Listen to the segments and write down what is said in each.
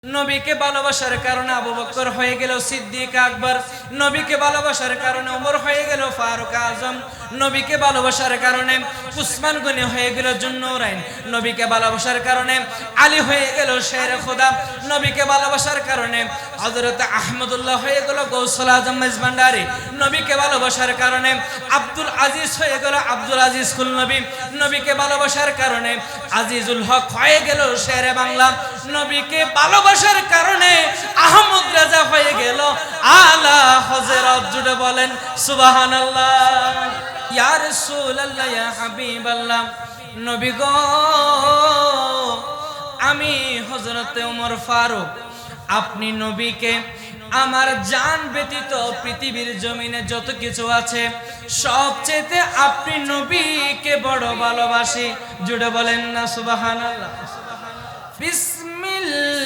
নবীকে ভালোবাসার কারণে আবু বকর হয়ে গেল সিদ্দিক আকবর, নবীকে ভালোবাসার কারণে ওমর হয়ে গেল ফারুক আজম, নবীকে ভালোবাসার কারণে উসমান গনি হয়ে গেল জুন্নুরাইন, নবীকে ভালোবাসার কারণে আলী হয়ে গেল শের খোদা, নবীকে ভালোবাসার কারণে হযরত আহমদুল্লাহ হয়ে গেল গৌসুল আজম মেজবান্ডারি, নবীকে ভালোবাসার কারণে আব্দুল আজিজ হয়ে গেল আব্দুল আজিজ কুল নবী, নবীকে ভালোবাসার কারণে আজিজুল হক হয়ে গেল শেরে বাংলা, নবীকে ভালোবাসার কারণে আহমদ রাজা হয়ে গেল আলা হযরত। জুড়ে বলেন সুবহানাল্লাহ। ইয়া রাসূলুল্লাহ ইয়া হাবিবাল্লাহ, নবী গো আমি হযরত ওমর ফারুক, আপনি নবীকে আমার জান ব্যতীত পৃথিবীর জমিনে যত কিছু আছে সবচেয়ে আপনি নবীকে বড় ভালোবাসি। জুড়ে বলেন না সুবহানাল্লাহ। বিসমিল্লাহির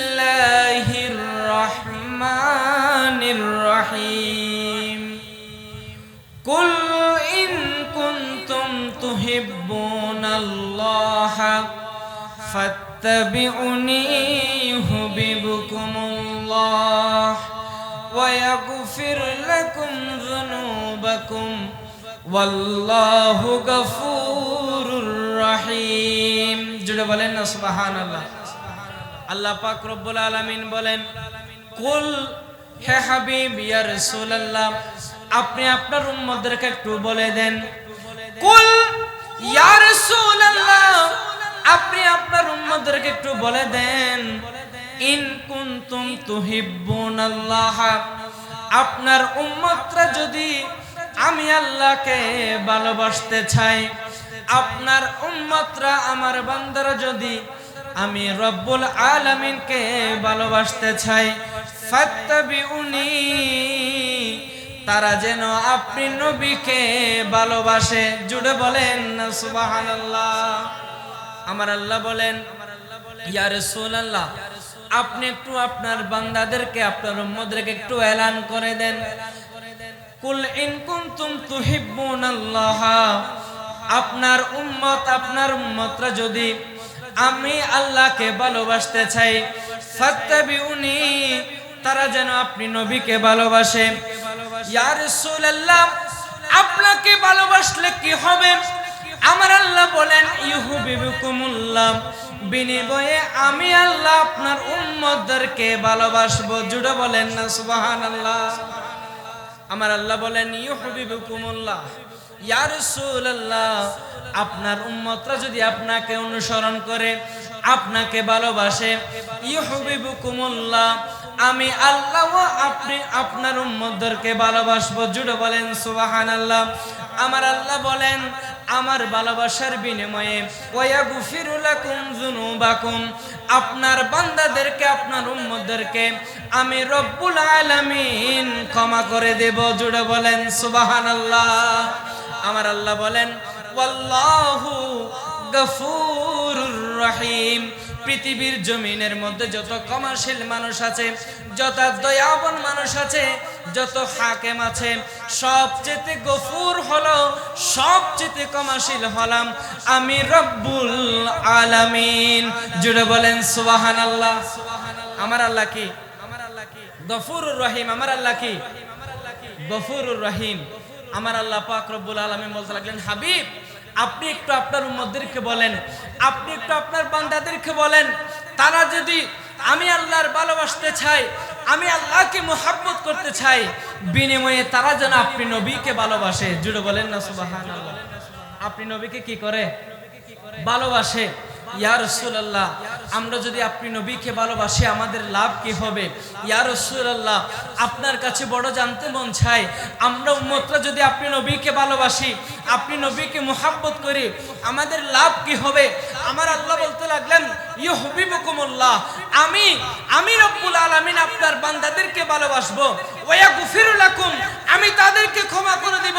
রহমানির রহিম। কুল ইন কুনতুম তুহিব্বুনাল্লাহ ফাত্তাবিউনি ইউহিব্বুকুমুল্লাহ ওয়া ইয়াগফির লাকুম যুনুবাকুম ওয়াল্লাহু গফুরুর রহিম। জুড়ে বলেন না সুবহানাল্লাহ। আল্লাহ পাক রব্বুল আলামিন বলেন, কুল হে হাবিব ইয়া রাসূলুল্লাহ, আপনি আপনার উম্মতদেরকে একটু বলে দেন। কুল ইয়া রাসূলুল্লাহ, আপনি আপনার উম্মতদেরকে একটু বলে দেন, ইন কুনতুম তুহিব্বুনাল্লাহ, আপনার উম্মতরা যদি আমি আল্লাহকে ভালোবাসতে চাই, আপনার উম্মতরা আমার বান্দারা যদি আমি রব্বুল আলামিনকে ভালোবাসতে চাই, ফাত্তাবিউনি, তারা যেন আপনি নবীকে ভালোবাসে। জুড়ে বলেন না সুবহানাল্লাহ। আমার আল্লাহ বলেন, ইয়া রাসূলুল্লাহ, আপনি একটু আপনার বান্দাদেরকে আপনার উম্মতদেরকে একটু এলান করে দেন। কুল ইন কুনতুম তুহিব্বুনাল্লাহ, আপনার উম্মতরা যদি আমি আল্লাহকে ভালোবাসতে চাই, ফাত্তাবিউনি, তারা যেন আপনি নবীকে ভালোবাসে। ইয়া রাসূলুল্লাহ, আপনাকে ভালোবাসলে কি হবে? আমার আল্লাহ বলেন, ইউহিব্বুকুমুল্লাহ, বিনিময়ে আমি আল্লাহ আপনার উম্মতদেরকে ভালোবাসবো। জুড়ে বলেন না সুবহানাল্লাহ। আমার আল্লাহ বলেন, ইউহিব্বুকুমুল্লাহ। ইয়া রাসূলুল্লাহ, আপনার উম্মতরা যদি আপনাকে অনুসরণ করে, আপনাকে ভালোবাসে, ইউহিব্বুকুমুল্লাহ, আমি আল্লাহ আপনি আপনার উম্মতদেরকে ভালোবাসবো। জুড়ে বলেন সুবহানাল্লাহ। আমার আল্লাহ বলেন, আমার ভালোবাসার বিনিময়ে ওয়ায়াগফিরু লাকুম যুনুবাকুম, আপনার বান্দাদেরকে আপনার উম্মতদেরকে আমি রব্বুল আলামিন ক্ষমা করে দেব। জুড়ে বলেন সুবহানাল্লাহ। আমার আল্লাহ বলেন, ওয়াল্লাহু গফুরুর রহিম, পৃথিবীর জমিনের মধ্যে যত ক্ষমাশীল মানুষ আছে, যত দয়াবান মানুষ আছে, যত হাকিম আছে, সবচেয়ে গফুর হলো, সবচেয়ে ক্ষমাশীল হলাম আমি রব্বুল আলামিন। জুড়ে বলেন সুবহানাল্লাহ। আমার আল্লাহ কি? গফুরুর রহিম। আমার আল্লাহ কি? গফুরুর রহিম। আমার আল্লাহ পাক রব্বুল আলামিন বলতে লাগলেন, হাবিব, আপনি একটু আপনার উম্মতদেরকে বলেন, আপনি একটু আপনার বান্দাদেরকে বলেন, তারা যদি আমি আল্লাহর ভালোবাসতে চাই, আমি আল্লাহকে মুহাব্বত করতে চাই, বিনিময়ে তারা যেন আপনি নবীকে ভালোবাসে। জুড়ে বলেন না সুবহানাল্লাহ। আপনি নবীকে কি করে? ভালোবাসে। ইয়া রাসূলুল্লাহ, আমরা যদি আপনি নবীকে ভালোবাসি আমাদের লাভ কি হবে? ইয়া রাসূলুল্লাহ, আপনার কাছে বড় জানতে মন চাই, আমরা উম্মতরা যদি আপনি নবীকে ভালোবাসি, আপনি নবীকে মুহাব্বত করি, আমাদের লাভ কি হবে? আমার আল্লাহ বলতে লাগলেন, ইউহিব্বুকুমুল্লাহ, আমি রব্বুল আলামিন আপনার বান্দাদেরকে ভালোবাসবো। ওয়া ইয়াগফিরু লাকুম, আমি তাদেরকে ক্ষমা করে দিব।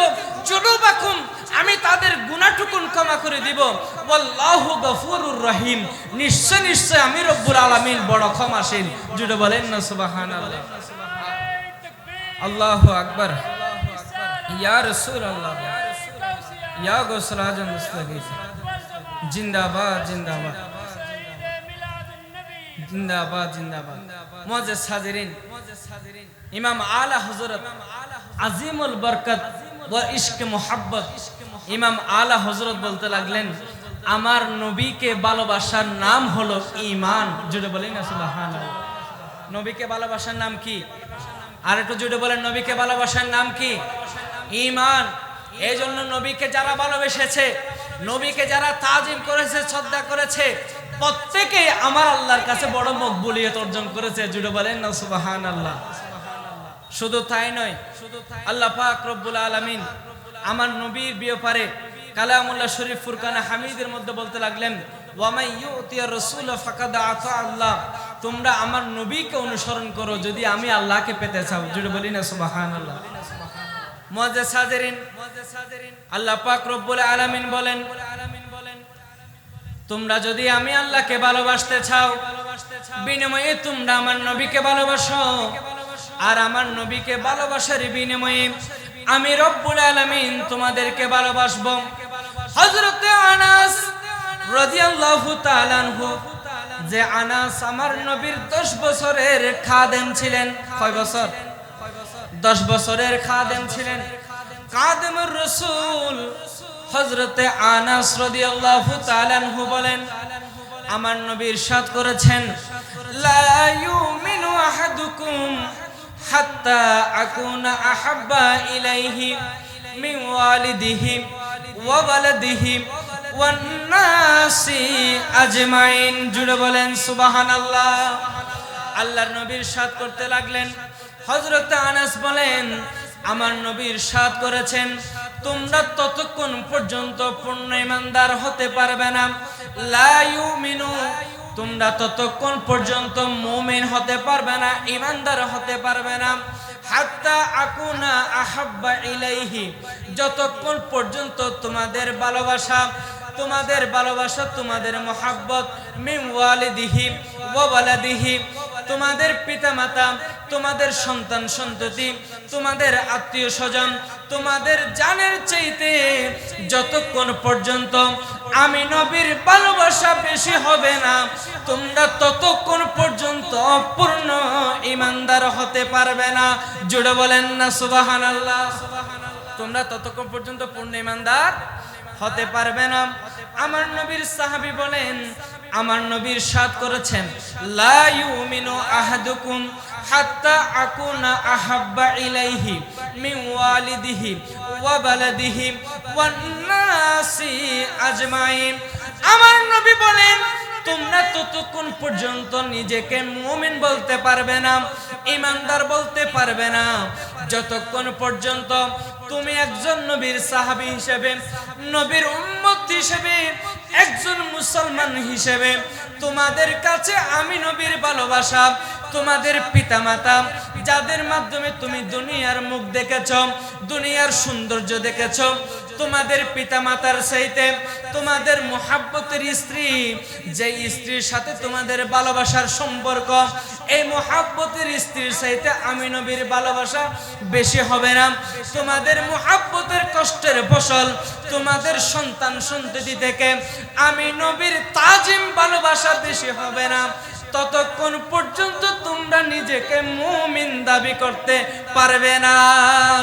যুনুবাকুম, আমি তাদের গুনাহটুকুন ক্ষমা করে দিব। ওয়াল্লাহু গফুরুর রহিম, নিশ্চয় নিশ্চয় আমি রব্বুল আলামিন বড় ক্ষমাশীল। জুড়ে বলেন না সুবহানাল্লাহ। আল্লাহু আকবার। ইয়া রাসূলুল্লাহ, ইয়া গৌসুল আজম মুস্তাগীথ, জিন্দাবাদ জিন্দাবাদ। জিন্দাবাদ জিন্দাবাদ। মুআজ্জাজ হাজিরিন, ইমাম আলা হযরত আজিমুল বরকত ওয়া ইশক মুহাব্বত ইমাম আলা হযরত বলতে লাগলেন, আমার নবীকে ভালোবাসার নাম হলো ঈমান। জুড়ে বলেন না সুবহানাল্লাহ। নবীকে ভালোবাসার নাম কি? আর একটু জুড়ে বলেন, নবীকে ভালোবাসার নাম কি? ঈমান। এই জন্য নবীকে যারা ভালোবেসেছে, নবীকে যারা তাজিম করেছে, শ্রদ্ধা করেছে, প্রত্যেকেই আমার আল্লাহর কাছে বড় মকবুলিয়ত অর্জন করেছে। জুড়ে বলেন না সুবহানাল্লাহ। শুধু তাই নয়, আল্লাহ পাক রব্বুল আলামিন আমার নবীর ব্যাপারে কালামুল্লাহ শরীফ ফুরকানে হামিদের মধ্যে বলতে লাগলেন, ওয়া মান ইউতিয়া রাসূলা ফাকাদ আতা আল্লাহ। তোমরা আমার নবীকে অনুসরণ করো যদি আমি আল্লাহকে পেতে চাও। জুড়ে বলি না সুবহানাল্লাহ। মুআজ্জাজ হাজিরিন, আল্লাহ পাক রব্বুল আলামিন বলেন, তোমরা যদি আমি আল্লাহকে ভালোবাসতে চাও, বিনিময়ে তোমরা আমার নবীকে ভালোবাসো, আর আমার নবীকে ভালোবাসার বিনিময়ে আমি রব্বুল আলামিন তোমাদেরকে ভালোবাসবো। হযরত আনাস রাদিয়াল্লাহু তাআলা আনহু, যে আনাস আমার নবীর 10 বছরের খাদেম ছিলেন। কয় বছর? 10 বছরের খাদেম ছিলেন। খাদেমুর রাসূল হযরত আনাস রাদিয়াল্লাহু তাআলা আনহু বলেন, আমার নবী ইরশাদ করেছেন, লা ইউমিনু আহাদুকুম হাত্তা আকুনা আহাব্বা ইলাইহি মিন ওয়ালিদিহি ওয়া ওয়ালাদিহি ওয়ান নাসি আজমাইন। জুড়ে বলেন সুবহানাল্লাহ। আল্লাহর নবী ইরশাদ করতে লাগলেন, হযরত আনাস বলেন, আমার নবী ইরশাদ করেছেন, তোমরা ততক্ষণ পর্যন্ত পূর্ণ ঈমানদার হতে পারবে না, লা ইউমিনু, তোমরা ততক্ষণ পর্যন্ত মুমিন হতে পারবে না, ঈমানদার হতে পারবে না, হাত্তা আকুনা আহাব্বা ইলাইহি, যতক্ষণ পর্যন্ত তোমাদের ভালোবাসা, তোমাদের মুহাব্বত, মিন ওয়ালিদিহি ওয়া ওয়ালাদিহি, তোমাদের পিতামাতা, তোমাদের সন্তান সন্ততি, তোমাদের আত্মীয় স্বজন, তোমাদের জানের চাইতে যতক্ষণ পর্যন্ত আমি নবীর ভালোবাসা বেশি হবে না, তোমরা ততক্ষণ পর্যন্ত পূর্ণ ঈমানদার হতে পারবে না। জুড়ে বলেন না সুবহানাল্লাহ। তোমরা ততক্ষণ পর্যন্ত পূর্ণ ঈমানদার হতে পারবে না। আমার নবীর সাহাবী বলেন, আমার নবী ইরশাদ করেছেন, লা ইউমিনু আহাদুকুম হাত্তা আকুনা আহাব্বা ইলাইহি মিন ওয়ালিদিহি ওয়া বালাদিহি ওয়ান নাসি আজমাইন। আমার নবী বলেন, তোমরা ততক্ষণ পর্যন্ত নিজেকে মুমিন বলতে পারবে না, ঈমানদার বলতে পারবে না, যতক্ষণ পর্যন্ত তুমি একজন নবীর সাহাবী হিসেবে, নবীর উম্মত হিসেবে, একজন মুসলমান হিসেবে তোমাদের কাছে আমি নবীর ভালোবাসা, তোমাদের পিতামাতা যাদের মাধ্যমে তুমি দুনিয়ার মুখ দেখেছ, দুনিয়ার সৌন্দর্য দেখেছ, তোমাদের পিতামাতার চাইতে তোমাদের মুহাব্বতের স্ত্রী, যে স্ত্রীর সাথে তোমাদের ভালোবাসার সম্পর্ক, এই মুহাব্বতের স্ত্রীর চাইতে আমি নবীর ভালোবাসা বেশি হবে না। তোমাদের মুহাব্বতের কষ্টের ফসল তোমাদের সন্তান সন্ততি থেকে আমি নবীর তাজিম ভালোবাসা বেশি হবে না। ততক্ষণ পর্যন্ত তোমরা নিজেকে মুমিন দাবি করতে পারবে না।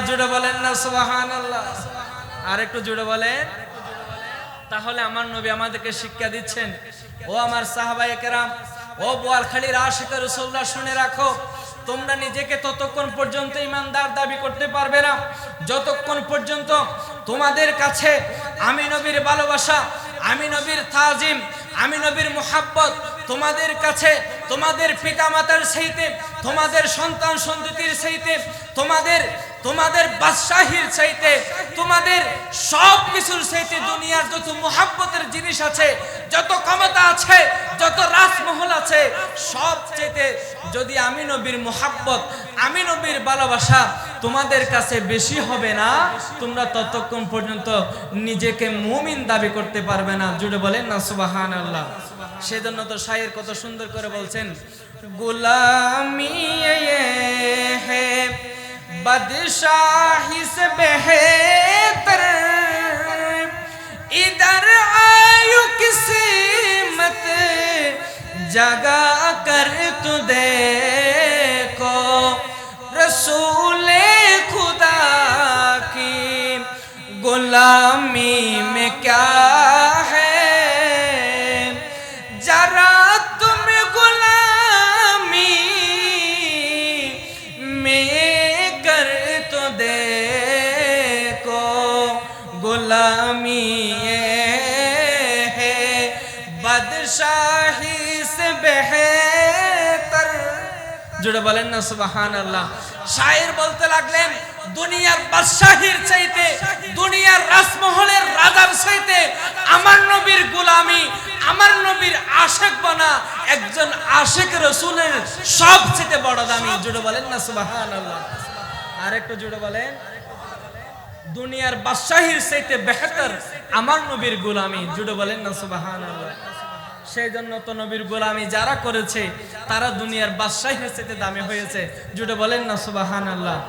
জুড়ে বলেন না সুবহানাল্লাহ। আর একটু জুড়ে বলেন। তাহলে আমার নবী আমাদেরকে শিক্ষা দিচ্ছেন, ও আমার সাহাবায়ে কেরাম, ও বোয়ালখালীর আশিকে রাসূলুল্লাহ, শুনে রাখো, তোমরা নিজেকে ততক্ষণ পর্যন্ত ঈমানদার দাবি করতে পারবে না যতক্ষণ পর্যন্ত তোমাদের কাছে আমি নবীর ভালোবাসা, আমি নবীর তাজিম, আমি নবীর মুহাব্বত তোমাদের কাছে তোমাদের পিতামাতার চাইতে, তোমাদের সন্তান সন্ততির চাইতে, তোমাদের বাদশাহীর চাইতে, তোমাদের সব কিছুর চাইতে, দুনিয়ার যত মুহাব্বতের জিনিস আছে, যত ক্ষমতা আছে, যত রাজমহল আছে, সব চাইতে যদি আমি নবীর মুহাব্বত, আমি নবীর ভালোবাসা তোমাদের কাছে বেশি হবে না, তোমরা ততক্ষণ পর্যন্ত নিজেকে মুমিন দাবি করতে পারবে না। জুড়ে বলেন না সুবহানাল্লাহ। সেজন্য তো শায়ের কত সুন্দর করে বলছেন, গুলামি হে বাদশাহি সে বেহতর, ইধর আয়ু কিসমত जगा कर तू देखो रसूले खुदा की गुलामी में क्या है, जरा तुम गुलामी में कर तो देखो, गुलामी है बादशाही से बेहतर। जुड़े बोलें ना सुबहान अल्लाह। शायर बोलते লাগলেন দুনিয়ার বাদশাহীর চাইতে, দুনিয়ার রাজমহলের রাজার চাইতে আমার নবীর গোলামি, আমার নবীর আশিক বনা একজন আশিক রাসূলের সবচেয়ে বড় দামি। জুড়ে বলেন না সুবহানাল্লাহ। আরেকটু জুড়ে বলেন, দুনিয়ার বাদশাহীর চাইতে বেহতর আমার নবীর গোলামি। জুড়ে বলেন না সুবহানাল্লাহ। সেই জন্য তো নবীর গোলামি যারা করেছে তারা দুনিয়ার বাদশাহীর চাইতে দামি হয়েছে। জুড়ে বলেন না সুবহানাল্লাহ।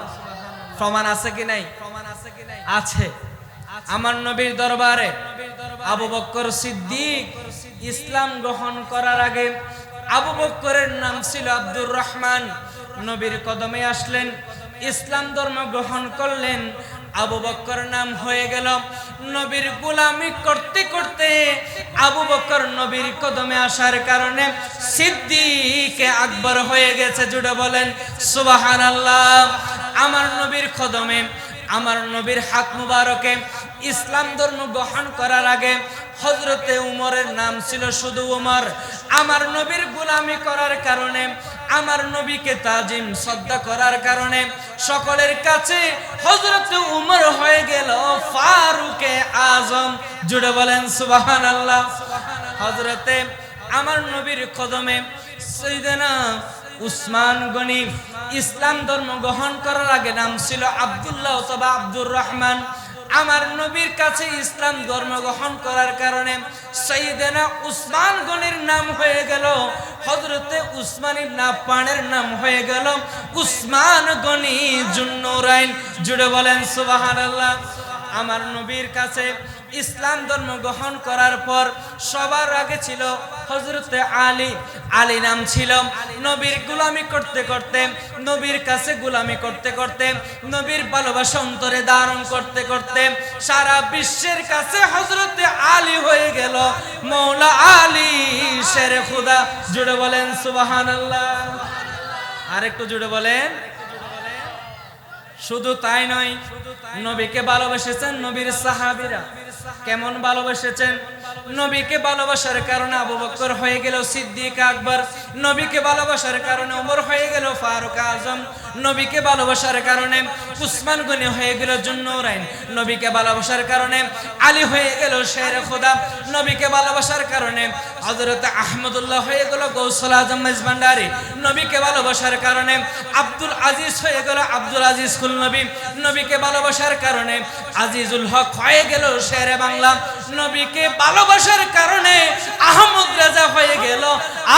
প্রমাণ আছে কি নাই? আছে। আমার নবীর দরবারে আবু বকর সিদ্দিক ইসলাম গ্রহণ করার আগে আবু বকরের নাম ছিল আব্দুর রহমান। নবীর কদমে আসলেন, ইসলাম ধর্ম গ্রহণ করলেন, আবু বকর নাম হয়ে গেল। নবীর গোলামি করতে করতে আবু বকর নবীর কদমে আসার কারণে সিদ্দিক আকবর হয়ে গেছে। জুড়ে বলেন সুবহানাল্লাহ। আমার নবীর কদমে, আমার নবীর হাত মুবারকে ইসলাম ধর্ম গ্রহণ করার আগে হযরতে উমরের নাম ছিল শুধু উমর। আমার নবীর গোলামি করার কারণে, আমার নবীকে তাজিম শ্রদ্ধা করার কারণে সকলের কাছে হযরতে উমর হয়ে গেল ফারুকে আজম। জুড়ে বলেন সুবহানাল্লাহ। হযরতে আমার নবীর কদমে সাইয়েদনা উসমান গনি ইসলাম ধর্ম গ্রহণ করার আগে নাম ছিল আব্দুল্লাহ অথবা আব্দুর রহমান। আমার নবীর কাছে ইসলাম ধর্ম গ্রহণ করার কারণে সাইয়েদনা উসমান গনির নাম হয়ে গেল হযরতে উসমান ইবনে আফফানের নাম হয়ে গেল উসমান গনি জুন্নুরাইন। জুড়ে বলেন সুবহানাল্লাহ। আমার নবীর কাছে ইসলাম ধর্ম গ্রহণ করার পর সবার আগে ছিল হযরতে আলী। আলী নাম ছিল। নবীর গোলামি করতে করতে, নবীর কাছে গোলামি করতে করতে, নবীর ভালোবাসা অন্তরে ধারণ করতে করতে সারা বিশ্বের কাছে হযরতে আলী হয়ে গেল মওলা আলী শেরে খুদা। জুড়ে বলেন সুবহানাল্লাহ। আরেকটু জুড়ে বলেন। শুধু তাই নয়, নবীকে ভালোবেসেছেন নবীর সাহাবীরা। কেমন ভালোবেসেছেন? নবীকে ভালোবাসার কারণে আবু বকর হয়ে গেল সিদ্দিক আকবর, নবীকে ভালোবাসার কারণে ওমর হয়ে গেল ফারুক আজম, নবীকে ভালোবাসার কারণে উসমান গনি হয়ে গেল জুন্নুরাইন, নবীকে ভালোবাসার কারণে আলী হয়ে গেল শেরে খুদা, নবীকে ভালোবাসার কারণে হযরত আহমদুল্লাহ হয়ে গেল গৌসুল আজম মেজবান্ডারি, নবীকে ভালোবাসার কারণে আব্দুল আজিজ হয়ে গেল আব্দুল আজিজ কুল নবী, নবীকে ভালোবাসার কারণে আজিজুল হক হয়ে গেল শেরে বাংলা, নবীকে ভালোবাসার কারণে আহমদ রাজা হয়ে গেল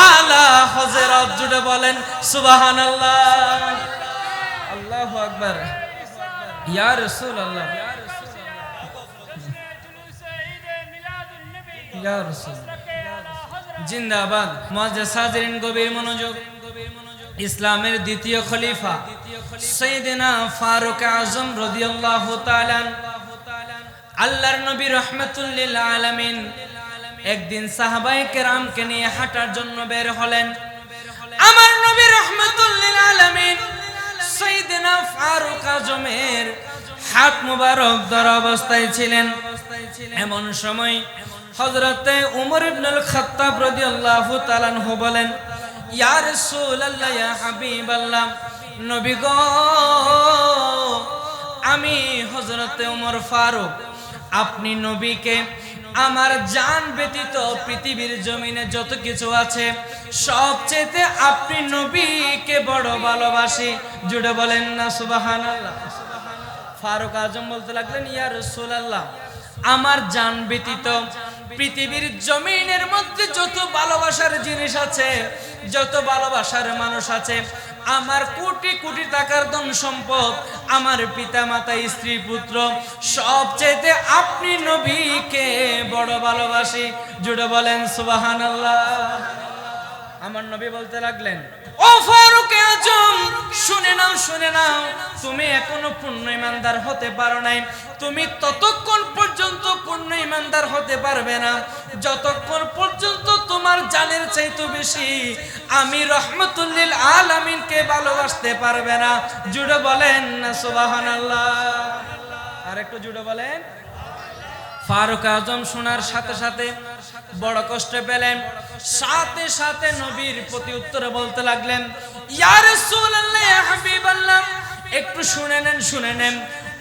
আলা হযরত। জুড়ে বলেন সুবহানাল্লাহ। আল্লাহু আকবার। ইয়া রাসূলুল্লাহ, ইয়া রাসূল জিন্দাবাদ। মুআজ্জাজ হাজিরিন, গভীর মনোযোগ। ইসলামের দ্বিতীয় খলিফা সাইয়েদনা ফারুক আজম রাদিয়াল্লাহু তাআলা আল্লাহর নবী রাহমাতুল লিল আলামিন একদিন সাহাবায়ে কেরামকে নিয়ে হাঁটার জন্য বের হলেন। আমার নবী রাহমাতুল লিল আলামিন সাইয়েদনা ফারুক আজমের হাত মুবারক ধরা অবস্থায় ছিলেন। এমন সময় হযরতে উমর ইবনুল খাত্তাব রাদিয়াল্লাহু তাআলা আনহু বলেন, ইয়া রাসূলুল্লাহ, ইয়া হাবিবাল্লাহ, নবী গো, আমি হযরতে উমর ফারুক, আপনি নবীকে আমার জান ব্যতীত পৃথিবীর জমিনে যত কিছু আছে সবচেয়ে আপনি নবীকে বড় ভালোবাসি। জুড়ে বলেন না সুবহানাল্লাহ। ফারুক আজম বলতে লাগলেন, ইয়া রাসূলুল্লাহ, আমার জান ব্যতীত পৃথিবীর জমিনের মধ্যে যত ভালোবাসার জিনিস আছে, যত ভালোবাসার মানুষ আছে, আমার কোটি কোটি টাকার ধন সম্পদ, আমার পিতা মাতা স্ত্রী পুত্র, সবচেয়ে আপনি নবীকে বড় ভালোবাসি। জুড়ে বলেন সুবহানাল্লাহ। আমার নবী বলতে লাগলেন, ও ফারুক আজম, শুনে নাও, তুমি এখনো পূর্ণ ইমানদার হতে পারো নাই। তুমি ততক্ষণ পর্যন্ত পূর্ণ ইমানদার হতে পারবে না যতক্ষণ পর্যন্ত তোমার জানের চাইতে বেশি আমি রহমতুল লিল আলামিনকে ভালোবাসতে পারবে না। জুড়ে বলেন না সুবহানাল্লাহ। আর একটু জুড়ে বলেন। ফারুক আজম শোনার সাথে সাথে বড় কষ্ট পেলেন, সাথে সাথে নবীর প্রতি উত্তরে বলতে লাগলেন, ইয়া রাসূলুল্লাহ, ইয়া হাবিবাল্লাহ, একটু শুনে নেন।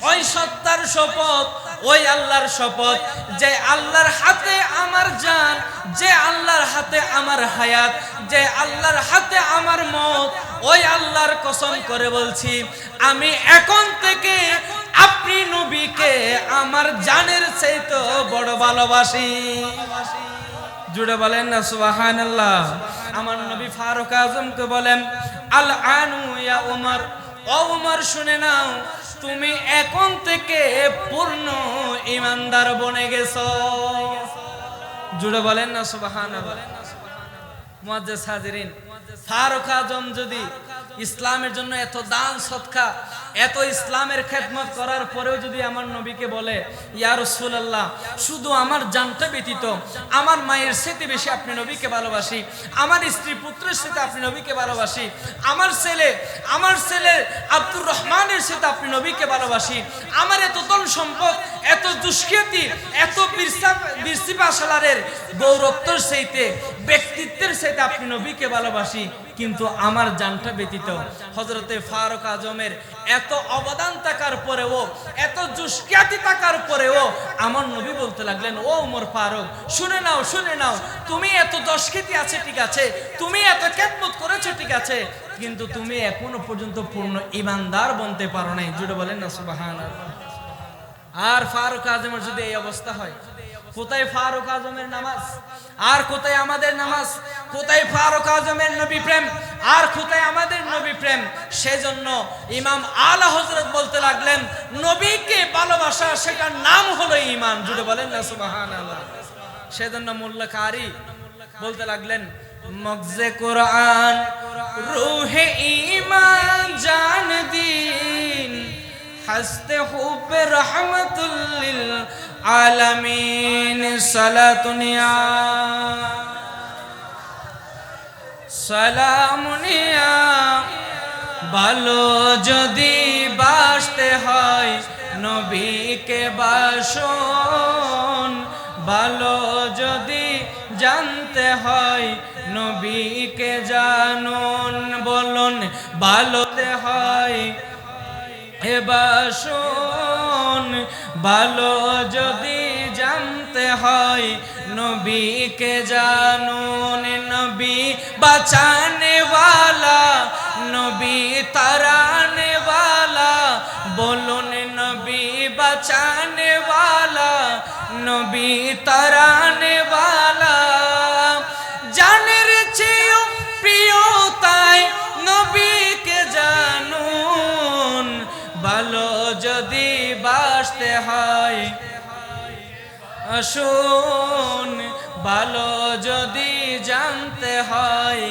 ওই সত্তার শপথ, ওই আল্লাহর শপথ, যে আল্লাহর হাতে আমার জান, যে আল্লাহর হাতে আমার হায়াত, যে আল্লাহর হাতে আমার মওত, ওই আল্লাহর কসম করে বলছি, আমি এখন থেকে আপনি নবীকে আমার জানের চাইতে বড় ভালোবাসি। জুড়ে বলেন না সুবহানাল্লাহ। আমার নবী ফারুক আজমকে বলেন, আল আনু ইয়া উমর, ও উমর শুনে নাও, তুমি এখন থেকে পূর্ণ ইমানদার বনে গেছো। জুড়ে বলেন না সুবহানাল্লাহ। মুআজ্জাজ হাজিরিন, ফারুক আজম যদি ইসলামের জন্য এত দান সদকা, এত ইসলামের খেদমত করার পরেও যদি আমার নবীকে বলে, ইয়া রাসূলুল্লাহ, শুধু আমার জানটা ব্যতীত আমার মায়ের সাথে বেশি আপনি নবীকে ভালোবাসি, আমার স্ত্রী পুত্রের সাথে আপনি নবীকে ভালোবাসি, আমার ছেলে আব্দুর রহমানের সাথে আপনি নবীকে ভালোবাসি, আমার এত ধন সম্পদ, এত দুষ্কৃতি, এত বীরসিপাশালারের গৌরবত্বর সাথে, ব্যক্তিত্বের সাথে আপনি নবীকে ভালোবাসি, কিন্তু আমার জানটা ব্যতীত। হযরতে ফারুক আজমের এত অবদান থাকার পরেও, এত দুষ্কৃতি থাকার পরেও আমার নবী বলতে লাগলেন, ও ওমর ফারুক, শুনে নাও, তুমি এত দুষ্কৃতি আছে ঠিক আছে, তুমি এত খেদমত করেছো ঠিক আছে, কিন্তু তুমি এখনো পর্যন্ত পূর্ণ ইমানদার বনতে পারো নাই। জুড়ে বলেন না সুবহানাল্লাহ। আর ফারুক আজমের যদি এই অবস্থা হয়, কোথায় ফারুক আজমের নামাজ, আর কোথায় আমাদের নামাজ? কোথায় ফারুক আজমের নবী প্রেম, আর কোথায় আমাদের নবী প্রেম? সেজন্য ইমাম আলা হযরত বলতে লাগলেন, নবীকে ভালোবাসা, সেটার নাম হলো ঈমান। জুড়ে বলেন না সুবহানাল্লাহ। সেজন্য মোল্লা কারি বলতে লাগলেন, মগজে কোরআন রূহে ঈমান জান দিন, হাসতে হুবে রহমতুল লিল আলামিন, সালাতুনিয়া সালামুনিয়া। ভালো যদি বাসতে হয় নবীকে বাসুন, ভালো যদি জানতে হয় নবীকে জানুন। বলুন ভালোতে হয় হে বাসুন, ভালো যদি জানতে হয় নবীকে জানুন। নবী বাঁচানে ওয়ালা, নবী তারানে ওয়ালা, বলুন নবী বাঁচানে ওয়ালা, নবী তারানে ওয়ালা। জানের চেয়েও প্রিয় তাই নবীকে জানুন, ভালো যদি বাসতে হয় আসুন, ভালো যদি জানতে হয়।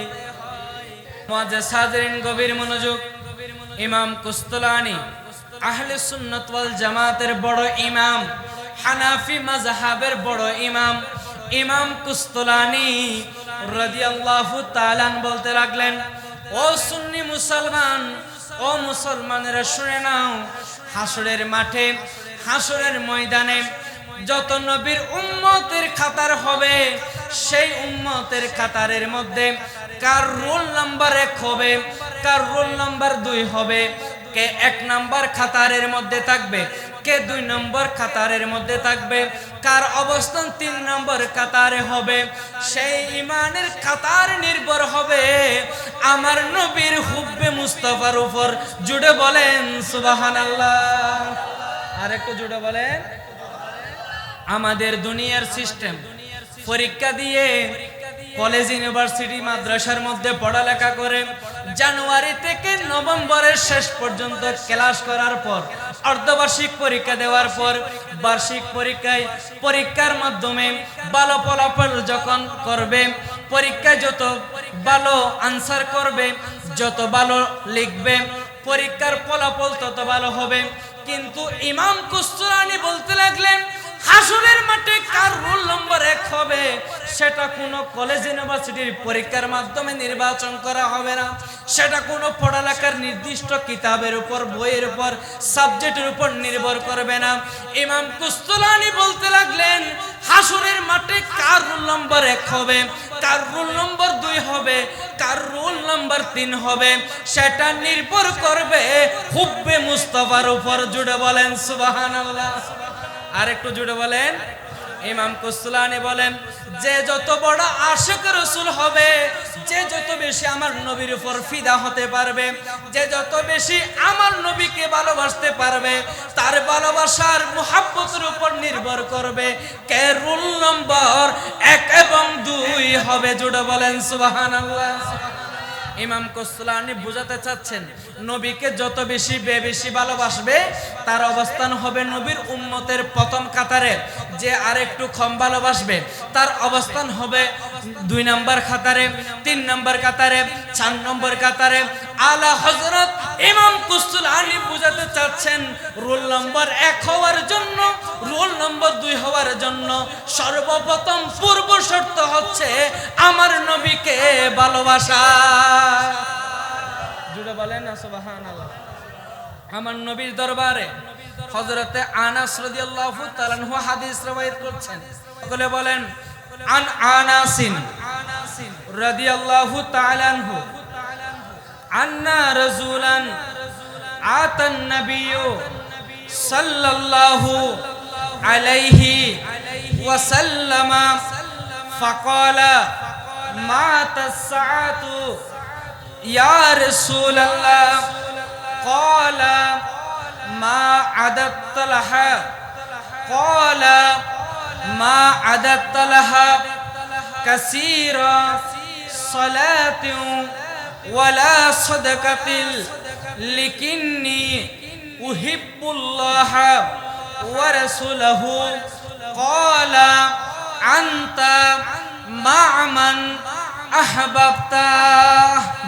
মুআজ্জাজ হাজিরিন, গভীর মনোযোগ। ইমাম কুস্তুলানি আহলে সুন্নাত ওয়াল জামাতের বড় ইমাম, হানাফি মাযহাবের বড় ইমাম, ইমাম কুস্তুলানি রাদিয়াল্লাহু তাআলা বলতে লাগলেন, ও সুন্নি মুসলমান, ও মুসলমানেরা শুনে নাও, হাসরের মাঠে, হাসরের ময়দানে যত নবীর উম্মতের কাতার হবে, সেই উম্মতের কাতারের মধ্যে কার রোল নাম্বার 1 হবে, কার রোল নাম্বার 2 হবে, কে 1 নাম্বার কাতারের মধ্যে থাকবে, কে 2 নম্বর কাতারের মধ্যে থাকবে, কার অবস্থান 3 নম্বর কাতারে হবে, সেই ইমানের কাতার নির্ভর হবে আমার নবীর হুব্বে মুস্তাফার উপর। জুড়ে বলেন সুবহানাল্লাহ। আর একটু জুড়ে বলেন। আমাদের দুনিয়ার সিস্টেম, পরীক্ষা দিয়ে কলেজ, ইউনিভার্সিটি, মাদ্রাসার মধ্যে পড়ালেখা করে জানুয়ারি থেকে নভেম্বরের শেষ পর্যন্ত ক্লাস করার পর, অর্ধবার্ষিক পরীক্ষা দেওয়ার পর, বার্ষিক পরীক্ষার মাধ্যমে ভালো ফলাফল যখন করবে, পরীক্ষায় যত ভালো আনসার করবে, যত ভালো লিখবে, পরীক্ষার ফলাফল তত ভালো হবে। কিন্তু ইমাম কুস্তুলানি বলতে লাগলেন, হাসরের মাঠে কার রোল নম্বর 1 হবে সেটা কোনো কলেজ ইউনিভার্সিটির পরীক্ষার মাধ্যমে নির্বাচন করা হবে না, সেটা কোনো পড়ালেখার নির্দিষ্ট কিতাবের উপর, বইয়ের উপর, সাবজেক্টের উপর নির্ভর করবে না। ইমাম কুস্তুলানি বলতে লাগলেন, হাসরের মাঠে কার রোল নম্বর 1 হবে, কার রোল নম্বর 2 হবে, কার রোল নম্বর 3 হবে, সেটা নির্ভর করবে হুব্বে মুস্তাফার উপর। জুড়ে বলেন সুবহানাল্লাহ। আর একটু জুড়ে বলেন। ইমাম কুস্তুলানি বলেন, যে যত বড় আশিক রাসূল হবে, যে যত বেশি আমার নবীর উপর ফিদা হতে পারবে, যে যত বেশি আমার নবীকে ভালোবাসতে পারবে, তার ভালোবাসার মুহাব্বতের উপর নির্ভর করবে কে রোল নম্বর 1 এবং 2 হবে। জুড়ে বলেন সুবহানাল্লাহ। ইমাম কুস্তুলানি বুঝাতে চাচ্ছেন, নবীকে যত বেশি ভালোবাসবে তার অবস্থান হবে নবীর উম্মতের প্রথম কাতারে। যে আরেকটু কম ভালোবাসবে তার অবস্থান হবে 2 নম্বর কাতারে, 3 নম্বর কাতারে, 4 নম্বর কাতারে। আলা হযরত ইমাম কুস্তুলানি বুঝাতে চাচ্ছেন, রোল নম্বর 1 হওয়ার জন্য, রোল নম্বর 2 হওয়ার জন্য সর্বপ্রথম পূর্ব শর্ত হচ্ছে আমার নবীকে ভালোবাসা। জুড়ে বলেন না সুবহানাল্লাহ। আমার নবীর দরবারে হযরতে আনাস রাদিয়াল্লাহু তাআলা আনহু হাদিস রওয়ায়াত করছেন। সকলে বলেন, আন আনাসিন রাদিয়াল্লাহু তাআলা আনহু আন্না রাজুলান আতান নাবিয়্যু সাল্লাল্লাহু আলাইহি ওয়াসাল্লাম ফাকালা মাতাস সাআতু ইয়া রাসূলাল্লাহ, ক্বালা মা আদাত লাহা, ক্বালা মা আদাত লাহা কাসীরা সালাতিন ওয়ালা সাদাকাতিল লিকিন্নী উহিব্বুল্লাহ ওয়া রাসূলাহু, ক্বালা আনতা মা'মান আহবাবতা।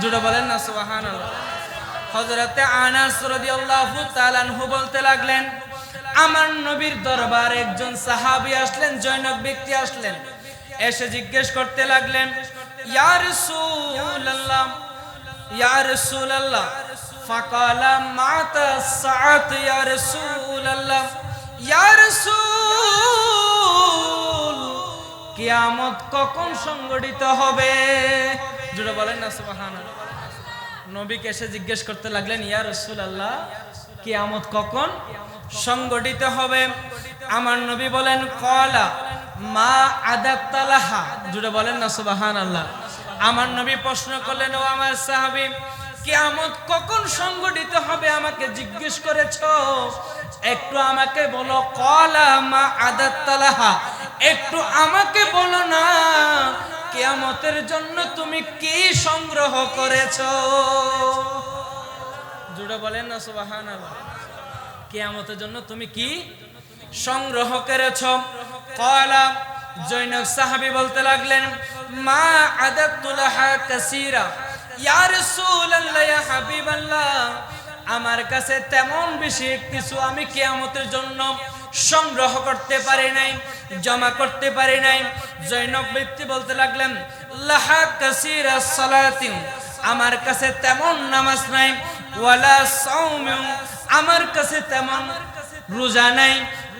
জুড়ে বলেন না সুবহানাল্লাহ। হযরতে আনাস রাদিয়াল্লাহু তাআলা আনহু বলতে লাগলেন, আমার নবীর দরবারে একজন সাহাবী আসলেন, জনৈক ব্যক্তি আসলেন, এসে জিজ্ঞেস করতে লাগলেন, ইয়া রাসূলুল্লাহ, ইয়া রাসূলুল্লাহ, ফাকালা মাতা সাআত ইয়া রাসূলুল্লাহ, ইয়া রাসূল, কিয়ামত কখন সংঘটিত হবে? জুড়ে বলেন না সুবহানাল্লাহ। নবীকে এসে জিজ্ঞেস করতে লাগলেন, ইয়া রাসূলুল্লাহ, কিয়ামত কখন সংঘটিত হবে? আমার নবী বলেন, ক্বালা মা আদাত্তা লাহা। জুড়ে বলেন না সুবহানাল্লাহ। আমার নবী প্রশ্ন করলেন, ও আমার সাহাবী, কিয়ামত কখন সংঘটিত হবে আমাকে জিজ্ঞেস করেছো, একটু আমাকে বলো। ক্বালা মা আদাত্তা লাহা, একটু আমাকে বলো না কিয়ামতের জন্য তুমি কি সংগ্রহ করেছো? জুড়ে বলেন না সুবহানাল্লাহ। কিয়ামতের জন্য তুমি কি সংগ্রহ করেছো? ক্বালা, জনৈক সাহাবী বলতে লাগলেন, মা আদাতু লাহা কাসীরা, ইয়া রাসূলুল্লাহ, ইয়া হাবিবাল্লাহ, আমার কাছে তেমন বেশি কিছু আমি কিয়ামতের জন্য সংগ্রহ করতে পারি নাই, জমা করতে পারি নাই। জনৈক ব্যক্তি বলতে লাগলেন, লাহা কাসীরা সালাতিন, আমার কাছে তেমন নামাজ নাই, ওয়ালা সাওমিন, আমার কাছে তেমন রোজা নাই,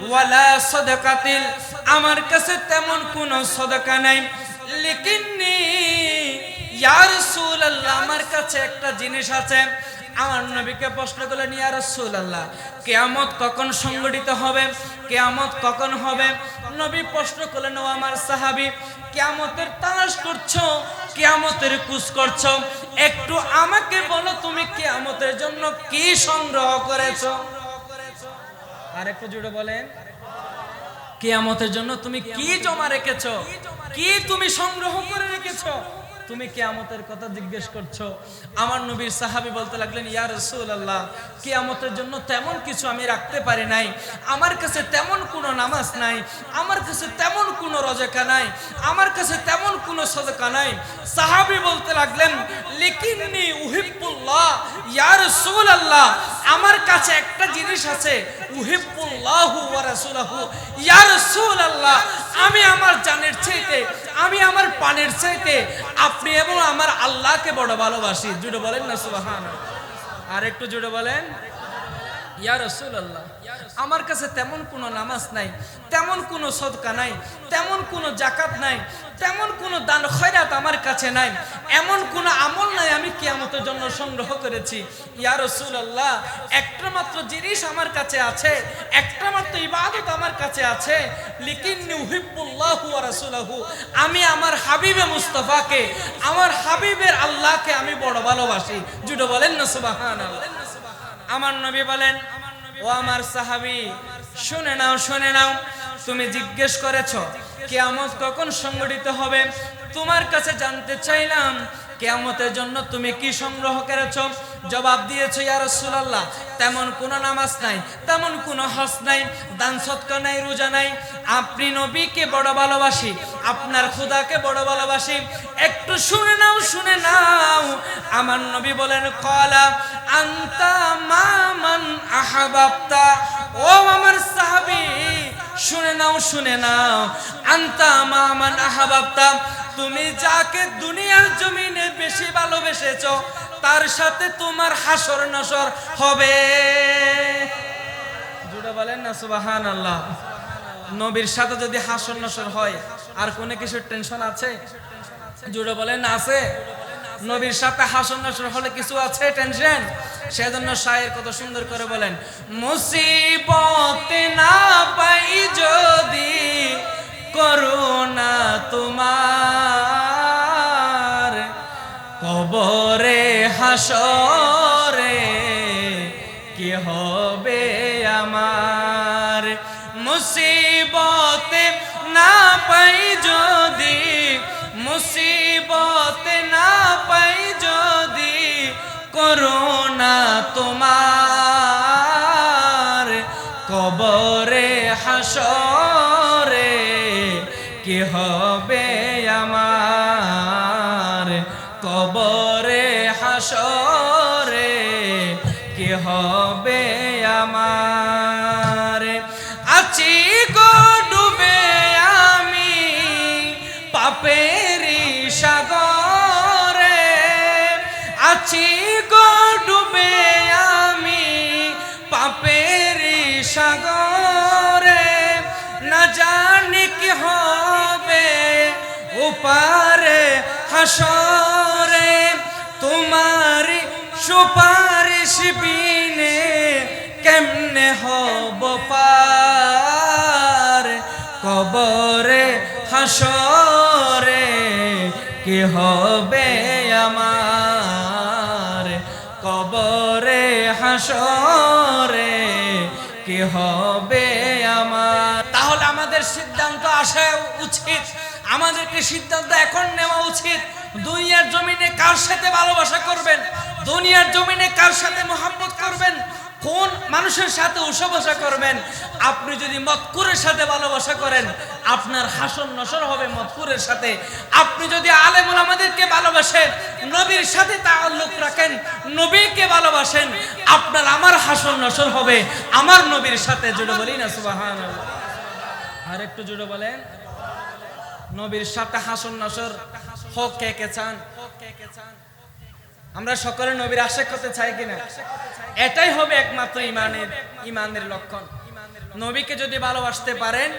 ওয়ালা সাদাকাতিল, আমার কাছে তেমন কোনো সাদাকা নাই। লিকিন্নি ইয়া রাসূলুল্লাহ, আমার কাছে একটা জিনিস আছে। আমার নবীকে প্রশ্ন করলেন, ইয়া রাসূলুল্লাহ, কিয়ামত কখন সংঘটিত হবে? কিয়ামত কখন হবে? নবী প্রশ্ন করলেন, ও আমার সাহাবী, কিয়ামতের তালাশ করছো, কিয়ামতের খোঁজ করছো, একটু আমাকে বলো তুমি কিয়ামতের জন্য কি সংগ্রহ করেছো? আর একটু জুড়ে বলেন, কিয়ামতের জন্য তুমি কি জমা রেখেছো, কি তুমি সংগ্রহ করে রেখেছো? তুমি কিয়ামতের কথা জিজ্ঞেস করছো? আমার নবীর সাহাবী বলতে লাগলেন, ইয়া রাসূলুল্লাহ, কিয়ামতের জন্য তেমন কিছু আমি রাখতে পারি নাই, আমার কাছে তেমন কোনো নামাজ নাই, আমার কাছে তেমন কোনো রোজা নাই, আমার কাছে তেমন কোনো সাদাকা নাই। সাহাবী বলতে লাগলেন, লিকিন্নি উহিব্বুল্লাহ ইয়া রাসূলুল্লাহ, আমার কাছে একটা জিনিস আছে, উহিব্বুল্লাহু ওয়া রাসূলুহু ইয়া রাসূলুল্লাহ, আমি আমার জানের চাইতে, আমি আমার পানের চাইতে আপনি এবং আমার আল্লাহকে বড় ভালোবাসি। জুড়ে বলেন না সুবহানাল্লাহ। আর একটু জুড়ে বলেন, ইয়া রাসূলুল্লাহ, আমার কাছে তেমন কোনো নামাজ নাই, তেমন কোনো সদকা নাই, তেমন কোনো যাকাত নাই, তেমন কোনো দান খয়রাত আমার কাছে নাই, এমন কোনো আমল নাই আমি কিয়ামতের জন্য সংগ্রহ করেছি। ইয়া রাসূলুল্লাহ, একটা মাত্র জিনিস আমার কাছে আছে, একটা মাত্র ইবাদত আমার কাছে আছে, লিকিন্নি উহিব্বুল্লাহু ওয়া রাসূলুহু, আমি আমার হাবিবে মুস্তাফাকে, আমার হাবিবের আল্লাহকে আমি বড় ভালোবাসি। জুড়ে বলেন না সুবহানাল্লাহ। আমার নবী বলেন, ও আমার সাহাবী, শুনে নাও, শুনে নাও, তুমি জিজ্ঞেস করেছো কিয়ামত কখন সংঘটিত হবে, তোমার কাছে জানতে চাইলাম কিয়ামতের জন্য তুমি কি সংগ্রহ করেছো? জবাব দিয়েছো, ইয়া রাসূলুল্লাহ, তেমন কোনো নামাজ নাই, তেমন কোনো হজ নাই, দান সদকা নাই, রোজা নাই, আপনি নবীকে বড় ভালোবাসি, আপনার খোদাকে বড় ভালোবাসি। একটু শুনে নাও, শুনে নাও, আমার নবী বলেন, ক্বালা আনতা মা মান আহাবাবতা, ও আমার সাহাবী, শুনে নাও, শুনে নাও, আনতা মা মান আহাবাবতা, তুমি যাকে দুনিয়ার জমিনে বেশি ভালোবেসেছো তার সাথে তোমার হাসর নাসর হবে। জুড়ে বলেন না সুবহানাল্লাহ। নবীর সাথে যদি হাসর নাসর হয় আর কোনো কিছুর টেনশন আছে? জুড়ে বলেন না আছে? নবীর সাথে হাসর নাসর হলে কিছু আছে টেনশন? সেজন্য শায়ের কত সুন্দর করে বলেন, মুসিবতে না পাই যদি করুণা তোমার, কবরে হাসরে কি হবে আমার, মুসিবতে না পাই যদি, মুসিবতে না পাই যদি করুণা তোমার, কবরে হাসরে কি হবে আমার, কবরে হাসরে কি হবে আমার। আছি গো ডুবে আমি পাপেরি সাগরে, আছি গো ডুবে আমি পাপেরি সাগরে, না জানি কি হবে ওপারে হাসরে, তোমার সুপারিশ বিনে কেমনে হব পার, কবরে হাসরে কি হবে আমার, কবরে হাসরে কি হবে আমার। তাহলে আমাদের সিদ্ধান্ত আসা উচিত, আমাদেরকে সিদ্ধান্ত এখন নেওয়া উচিত, দুনিয়ার জমিনে কার সাথে ভালোবাসা করবেন, দুনিয়ার জমিনে কার সাথে মোহাব্বত করবেন, কোন মানুষের সাথে উষাবাসা করবেন। আপনি যদি মতকুরের সাথে ভালোবাসা করেন আপনার হাসর নসর হবে মতকুরের সাথে। আপনি যদি আলেম ওলামাদেরকে ভালোবাসেন, নবীর সাথে তাআল্লুক রাখেন, নবীকে ভালোবাসেন, আপনার আমার হাসর নসর হবে আমার নবীর সাথে। জুড়ে বলি না সুবহানাল্লাহ। আর একটু জুড়ে বলেন, নবীর সাথে হাসর নসর হোক কে কে চান? আমরা সকলে নবীর আশিক হতে চাই কিনা? এটাই হবে একমাত্র ইমানের লক্ষণ। নবীকে যদি ভালোবাসতে পারেন,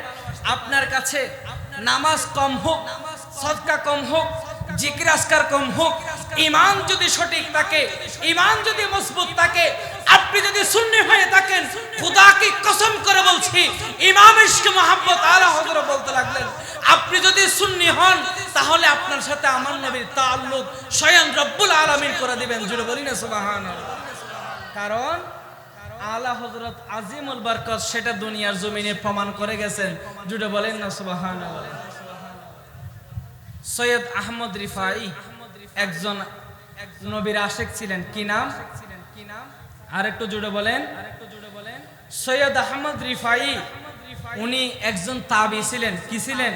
আপনার কাছে নামাজ কম হোক, সদকা কম হোক, জিকির আজকার কম হোক, ঈমান যদি সঠিক থাকে, ঈমান যদি মজবুত থাকে, আপনি যদি সুন্নি হয়ে থাকেন, খোদাকে কসম করে বলছি, ইমাম ইশকে মোহাম্মদ আলা হযরত বলতে লাগলেন, আপনি যদি সুন্নি হন তাহলে আপনার সাথে আমার নবীর তাআল্লুক স্বয়ং রব্বুল আলামিন করে দিবেন। জুড়ে বলি না সুবহানাল্লাহ। কারণ আলা হযরত আজিমুল বরকত সেটা দুনিয়ার জমিনে প্রমাণ করে গেছেন। জুড়ে বলেন না সুবহানাল্লাহ। সৈয়দ আহমদ রিফাই একজন নবীর আশিক ছিলেন। কি নাম? আরেকটু জুড়ে বলেন। সৈয়দ আহমদ রিফাই, উনি একজন তাবি ছিলেন। কি ছিলেন?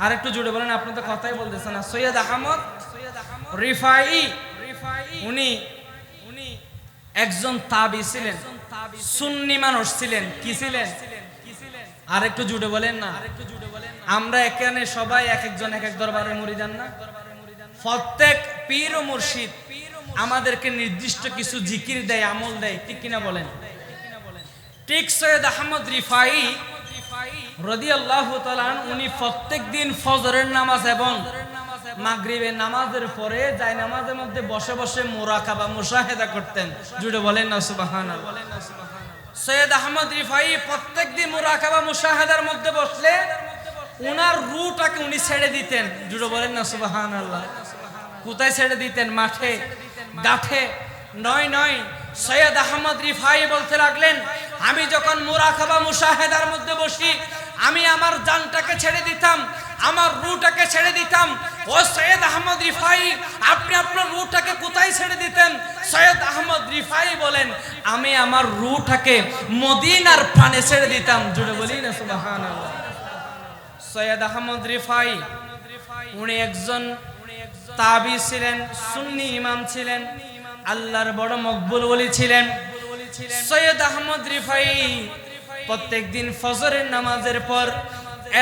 আরেকটু জুড়ে বলেন, আপনি তো কথাই বলতেছেন না। সৈয়দ আহমদ রিফাই উনি একজন তাবি ছিলেন, সুন্নি মানুষ ছিলেন। কি ছিলেন? আরেকটু জুড়ে বলেন না। আমরা এখানে সবাই এক একজন এক এক দরবারে মুরিদান না? প্রত্যেক পীর ও মুর্শিদ আমাদেরকে নির্দিষ্ট কিছু জিকির দেয়, আমল দেয়, ঠিক কিনা বলেন? ঠিক সৈয়দ আহমদ রিফাই রাদিয়াল্লাহু তাআলা উনি প্রত্যেক দিন ফজরের নামাজ এবং মাগরিবের নামাজের পরে যায় নামাজের মধ্যে বসে বসে মুরাকাবা মুশাহেদা করতেন। জুড়ে বলেন না সুবহানাল্লাহ। সৈয়দ আহমদ রিফাই প্রত্যেকদিন মুরাকাবা মুশাহাদার মধ্যে বসলে উনার রূহটাকে উনি ছেড়ে দিতেন। জুড়ে বলেন না সুবহানাল্লাহ। কোথায় ছেড়ে দিতেন? মাঠে, গাঠে নয়। সৈয়দ আহমদ রিফাই বলতে লাগলেন, আমি যখন মুরাকাবা মুশাহাদার মধ্যে বসি আমি আমার জানটাকে ছেড়ে দিতাম, আমার রূহটাকে ছেড়ে দিতাম। ও সৈয়দ আহমদ রিফাই, আপনি আপনার রূহটাকে কোথায় ছেড়ে দিতেন? সৈয়দ আহমদ রিফাই বলেন, আমি আমার রূহটাকে মদিনার পানে ছেড়ে দিতাম। জুড়ে বলি না সুবহানাল্লাহ। সৈয়দ আহমদ রিফাই উনি একজন তাবি ছিলেন, সুন্নি ইমাম ছিলেন, আল্লাহর বড় মকবুল ওলি ছিলেন। সৈয়দ আহমদ রিফাই প্রত্যেকদিন ফজরের নামাজের পর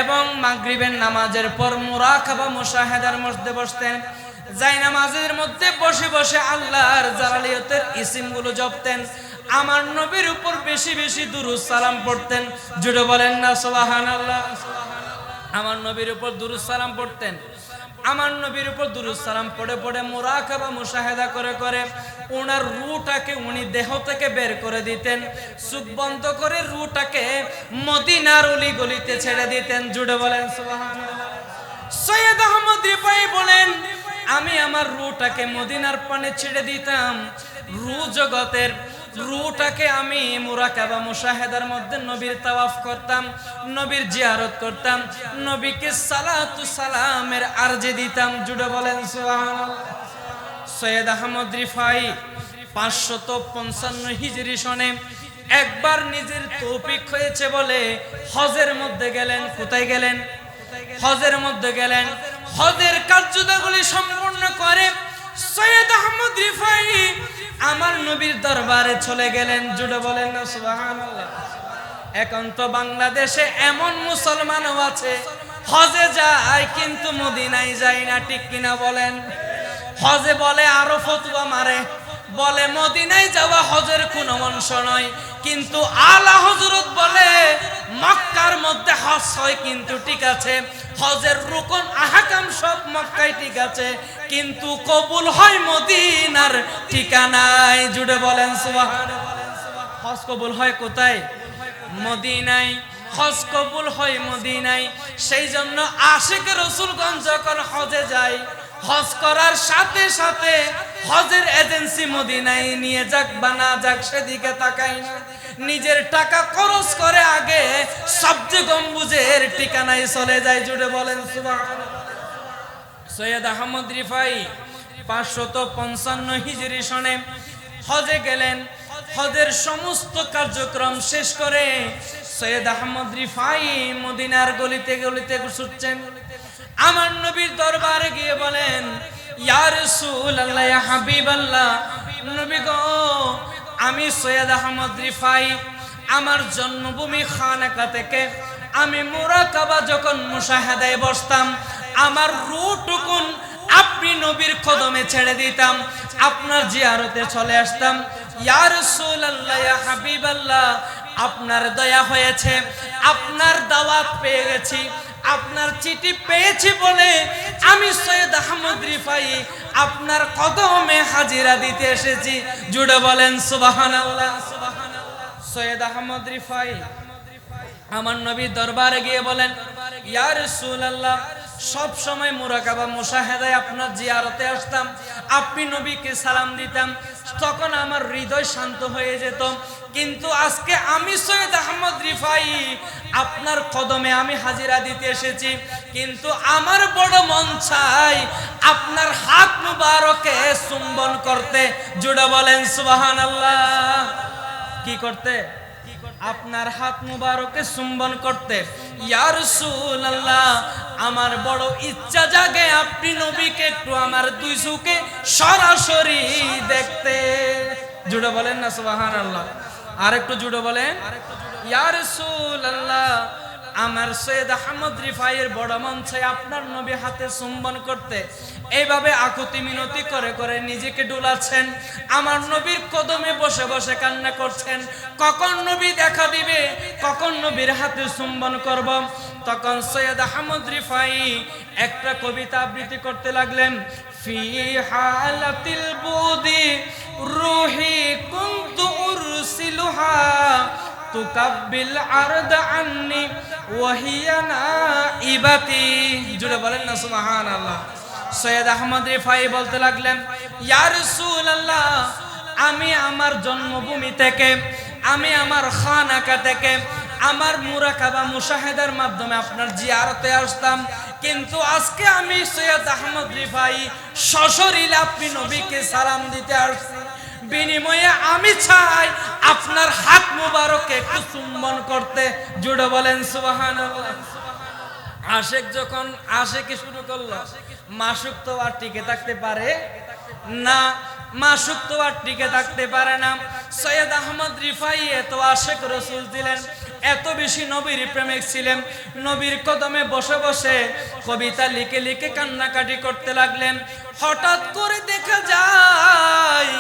এবং মাগরিবের নামাজের পর মুরাকাবা মুশাহাদার মধ্যে বসতেন। যাই নামাজের মধ্যে বসে বসে আল্লাহর জালালিয়তের ইসিমগুলো জপতেন। আমার নবীর উপর বেশি বেশি দুরূদ সালাম পড়তেন। জুড়ে বলেন না সুবহানাল্লাহ। আমার নবীর উপর দুরূদ সালাম পড়তেন। আমার নবীর উপর দুরূদ সালাম পড়ে পড়ে মুরাকাবা মুশাহাদা করে করে ওনার রূহটাকে উনি দেহ থেকে বের করে দিতেন। চোখ বন্ধ করে রূহটাকে মদিনার অলি গলিতে ছেড়ে দিতেন। জুড়ে বলেন সুবহানাল্লাহ। সৈয়দ আহমদ রিফাই বলেন, আমি আমার রূহটাকে মদিনার পানে ছেড়ে দিতাম। রূহ জগতের রূহটাকে আমি মুরাকাবা মুশাহাদার মধ্যে নবীর তাওয়াফ করতাম, নবীর জিয়ারত করতাম, নবীকে সালাতু সালামের আরজি দিতাম। জুড়ে বলেন সুবহানাল্লাহ। সৈয়দ আহমদ রিফাই 555 হিজরি সনে একবার নিজের তৌফিক হয়েছে বলে হজের মধ্যে গেলেন। কোথায় গেলেন? হজের মধ্যে গেলেন। হজের কার্যক্রমগুলি সম্পূর্ণ করে সৈয়দ আহমদ রিফাই আমার নবীর দরবারে চলে গেলেন। জুড়ে বলেন না সুবহানাল্লাহ। এখন তো বাংলাদেশে এমন মুসলমানও আছে হজে যায় কিন্তু মদিনায় যায় না, ঠিক কিনা বলেন? হজে বলে আরো ফতোয়া মারে, বলে মদিনায় যাওয়া হজের কোনো অংশ নয়, কিন্তু আলা হযরত বলে মক্কার মধ্যে হজ হয়। কিন্তু ঠিক আছে, হজের রুকন আহকাম সব মক্কায় ঠিক আছে, কিন্তু কবুল হয় মদিনার ঠিকানায়। জুড়ে বলেন সুবহানাল্লাহ। হজ কবুল হয় কোথায়? মদিনায়। হজ কবুল হয় মদিনায়। সেই জন্য আশিক রাসূলগণ যখন হজে যায়, হজ করার সাথে সাথে হজের এজেন্সি মদিনায় নিয়ে যাক বা না যাক সেদিকে তাকায় না, নিজের টাকা খরচ করে আগে সবচে গম্বুজের ঠিকানায় চলে যায়। জুড়ে বলেন সুবহানাল্লাহ। সৈয়দ আহমদ রিফাই 555 হিজরি সনে হজে গেলেন। হজের সমস্ত কার্যক্রম শেষ করে সৈয়দ আহমদ রিফাই মদিনার গলিতে গলিতে ছুটছেন। আমার নবীর দরবারে গিয়ে বলেন, ইয়া রাসূলুল্লাহ, ইয়া হাবিবাল্লাহ, নবী গো, আমি সৈয়দ আহমদ রিফাই আমার জন্মভূমি খানাকা থেকে আমি মুরাকাবা যখন মুশাহাদায় বসতাম, আমার রূহটুকুন আপনি নবীর কদমে ছেড়ে দিতাম, আপনার জিয়ারতে চলে আসতাম। ইয়া রাসূলুল্লাহ, ইয়া হাবিবাল্লাহ, আপনার দয়া হয়েছে, আপনার দাওয়াত পেয়ে গেছি, আপনার চিঠি পেয়েছি বলে আমি সৈয়দ আহমদ রিফাই আপনার কদমে হাজিরা দিতে এসেছি। জুড়ে বলেন সুবহানাল্লাহ। সৈয়দ আহমদ রিফাই আমার নবীর দরবারে গিয়ে বলেন, ইয়া রাসূলুল্লাহ, সব সময় মুরাকাবা মুশাহাদায় আপনার জিয়ারতে আসতাম, আপনি নবীকে সালাম দিতাম, তখন আমার হৃদয় শান্ত হয়ে যেত। কিন্তু আজকে আমি সৈয়দ আহমদ রিফাই আপনার কদমে আমি হাজিরা দিতে এসেছি, কিন্তু আমার বড় মন চাই আপনার হাত মুবারকে চুম্বন করতে। জুড়ে বলেন সুবহানাল্লাহ। কি করতে? আপনার হাত মুবারকে চুম্বন করতে। ইয়া রাসূলুল্লাহ, আমার বড় ইচ্ছা জাগে আপনি নবীকে একটু আমার দুই চোখে সরাসরি দেখতে। জুড়ে বলেন না সুবহানাল্লাহ। আর একটু জুড়ে বলেন ইয়া রাসূলুল্লাহ, আমার সৈয়দ আহমদ রিফাইয়ের বড় মন চাই আপনার নবী হাতে চুম্বন করতে। এইভাবে আকুতি মিনতি করে করে নিজেকে ডোলাচ্ছেন, আমার নবীর কদমে বসে বসে কান্না করছেন, কখন নবী দেখা দিবে, কখন নবীর হাতে চুম্বন করব। তখন সৈয়দ আহমদ রিফাই একটা কবিতা আবৃত্তি করতে লাগলেন। ফি হালাতিল বুদি রুহি কুনতু উরসিলুহা তুকাব্বিল আরদ আন্নি ওয়াহিয়া নাইবাতি। জুড়ে বলেন না সুবহানাল্লাহ। সৈয়দ আহমদ রিফাই বলতে লাগলেন, ইয়া রাসূলুল্লাহ, আমি আমার জন্মভূমি থেকে, আমি আমার খানাকা থেকে, আমার মুরাকাবা মুশাহাদার মাধ্যমে আপনার জিয়ারতে আসতাম, কিন্তু আজকে আমি সৈয়দ আহমদ রিফাই সশরীরে আপনি নবীকে সালাম দিতে আসছি, বিনিময়ে আমি চাই আপনার হাত মুবারকে একটু চুম্বন করতে। জুড়ে বলেন সুবহানাল্লাহ। আশেক যখন আশেকি শুরু করলো, মাসুক তো আর টিকে থাকতে পারে না, মাসুক তো আর টিকে থাকতে পারে না। সৈয়দ আহমদ রিফাই এত আশেক রসুল ছিলেন, এত বেশি নবীর প্রেমিক ছিলেন, নবীর কদমে বসে বসে কবিতা লিখে লিখে কান্নাকাটি করতে লাগলেন। হঠাৎ করে দেখা যায়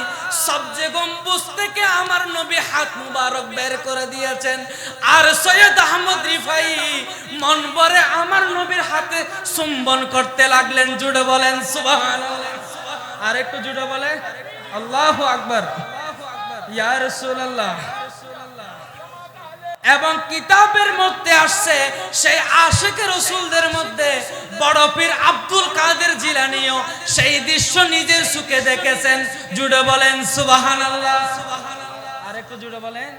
সবজে গম্বুজ থেকে আমার নবী হাত মুবারক বের করে দিয়েছেন, আর সৈয়দ আহমদ রিফাই মন ভরে আমার নবীর হাতে চুম্বন করতে লাগলেন। জুড়ে বলেন সুবহানাল্লাহ। আর একটু জুড়ে বলে আল্লাহু আকবার। ইয়া রাসূলুল্লাহ। এবং কিতাবের মধ্যে আসছে সেই আশিকে রাসূলদের মধ্যে বড় পীর আব্দুল কাদের জিলানীও সেই দৃশ্য নিজের চোখে দেখেছেন। জুড়ে বলেন সুবহানাল্লাহ। আর একটু জুড়ে বলেন।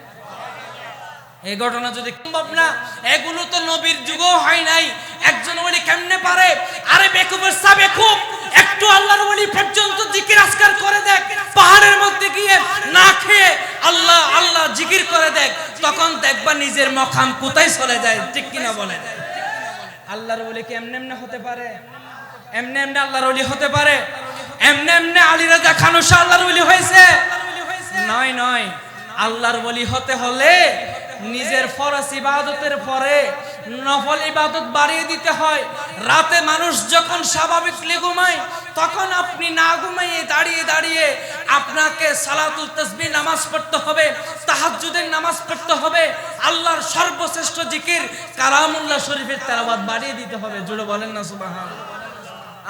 এই ঘটনা যদি সম্ভব না, এগুলো তো নবীর যুগও হয় নাই, একজন ওলি কেমনে পারে? আরে বেকুবের সা বেকুব, একটু আল্লাহর ওলি পর্যন্ত জিকির আজকার করে দেখ, পাহাড়ের মধ্যে গিয়ে না খেয়ে আল্লাহ আল্লাহ জিকির করে দেখ, তখন দেখবা নিজের মকাম কোথায় চলে যায়। ঠিক কিনা বলেন? আল্লাহর ওলি কি এমনি এমনি হতে পারে? এমনি এমনি আল্লাহর ওলি হতে পারে? এমনি এমনি আলী রাজা খান শাহ আল্লাহর ওলি হয়েছে? নয় নয়। আল্লাহর ওলি হতে হলে নিজের ফরজ ইবাদতের পরে নফল ইবাদত বাড়িয়ে দিতে হয়। রাতে মানুষ যখন স্বাভাবিকলি ঘুমায়, তখন আপনি না ঘুমাইয়ে দাঁড়িয়ে দাঁড়িয়ে আপনাকে সালাতুল তাসবিহ নামাজ পড়তে হবে, তাহাজ্জুদের নামাজ পড়তে হবে, আল্লাহর সর্বশ্রেষ্ঠ জিকির কালামুল্লাহ শরীফের তেলাওয়াত বাড়িয়ে দিতে হবে। জুড়ে বলেন না সুবহানাল্লাহ।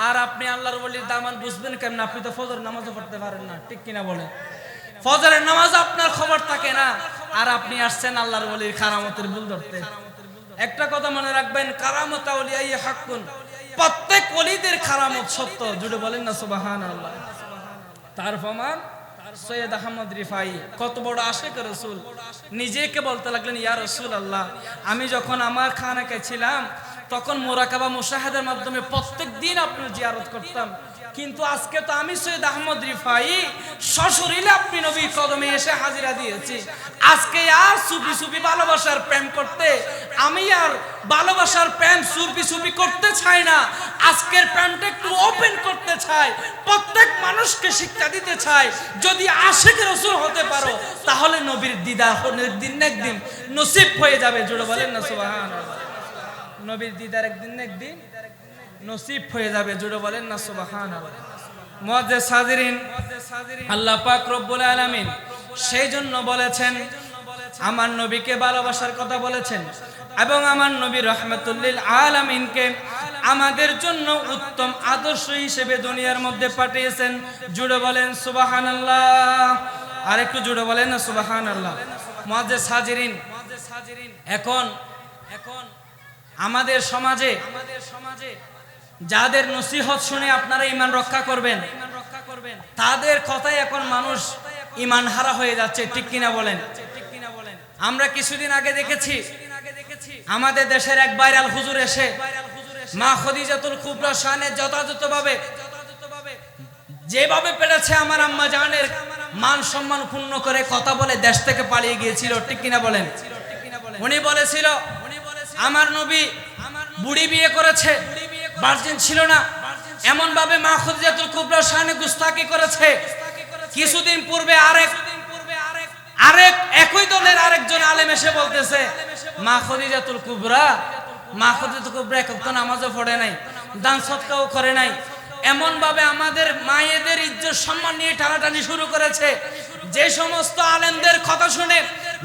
আর আপনি আল্লাহর ওলির দামান বুঝবেন কেমন? আপনি তো ফজর নামাজও পড়তে পারেন না। ঠিক কিনা বলেন? ফজরের নামাজ আপনার খবর থাকে না, আর আপনি আসছেন আল্লাহর ওলির কারামতের ভুল ধরতে। একটা কথা মনে রাখবেন, কারামত আউলিয়াই হাক্কুন, প্রত্যেক ওলিদের কারামত সত্য। জুড়ে বলেন না সুবহানাল্লাহ। তার প্রমাণ সৈয়দ আহমদ রিফাই কত বড় আশিক রাসূল, নিজেকে বলতে লাগলেন, ইয়া রাসূলুল্লাহ, আমি যখন আমার খানাকে ছিলাম তখন মুরাকাবা মুশাহাদার মাধ্যমে প্রত্যেক দিন আপনার জিয়ারত করতাম, কিন্তু আজকে তো আমি সৈয়দ আহমদ রিফাই সশরীরে আপনি নবীর কদমে এসে হাজিরা দিয়েছি। আজকে আর সুফি সুফি ভালোবাসার প্রেম করতে, আমি আর ভালোবাসার প্রেম সুফি সুফি করতে চাই না। আজকের প্রেমটা একটু ওপেন করতে চাই, প্রত্যেক মানুষকে শিক্ষা দিতে চাই। যদি আশিক রাসূল হতে পারো, তাহলে নবীর দিদার একদিন না একদিন নসিব হয়ে যাবে। জোরে বলেন না সুবহানাল্লাহ। নবীর দিদার একদিন না একদিন নসিব হয়ে যাবে। জোরে বলেন না সুবহানাল্লাহ। মুআজ্জাজ হাজিরিন, আল্লাহ পাক রব্বুল আলামিন সেই জন্য বলেছেন, আমার নবীকে ভালোবাসার কথা বলেছেন, এবং আমার নবী রাহমাতুল লিল আলামিনকে আমাদের জন্য উত্তম আদর্শ হিসেবে দুনিয়ার মধ্যে পাঠিয়েছেন। জুড়ে বলেন সুবহানাল্লাহ। আর একটু জুড়ে বলেন না সুবহানাল্লাহ। মুআজ্জাজ হাজিরিন, এখন আমাদের সমাজে যাদের নসিহত শুনে আপনারা ঈমান রক্ষা করবেন, তাদের কথায় এখন মানুষ ঈমান হারা হয়ে যাচ্ছে, ঠিক কিনা বলেন? আমরা কিছুদিন আগে দেখেছি আমাদের দেশের এক ভাইরাল হুজুর এসে মা খদিজাতুল কুবরা শানে যথাযথভাবে যেভাবে পেরেছে আমার আম্মা জানের মান সম্মান ক্ষুণ্ণ করে কথা বলে দেশ থেকে পালিয়ে গিয়েছিল, ঠিক কিনা বলেন? উনি বলেছিল আমার নবী বুড়ি বিয়ে করেছে, ভার্জিন ছিল না, এমন ভাবে মা খদিজাতুল কুবরা শানে গুস্তাকি করেছে। কিছুদিন পূর্বে আরেক একই দলের আরেকজন আলেম এসে বলতেছে মা খদিজাতুল কুবরা এক ওয়াক্ত নামাজও পড়ে নাই, দান সদকাও করে নাই, এমন ভাবে আমাদের মায়েদের ইজ্জত সম্মান নিয়ে টানাটানি শুরু করেছে। যে সমস্ত আলেমদের কথা শুনে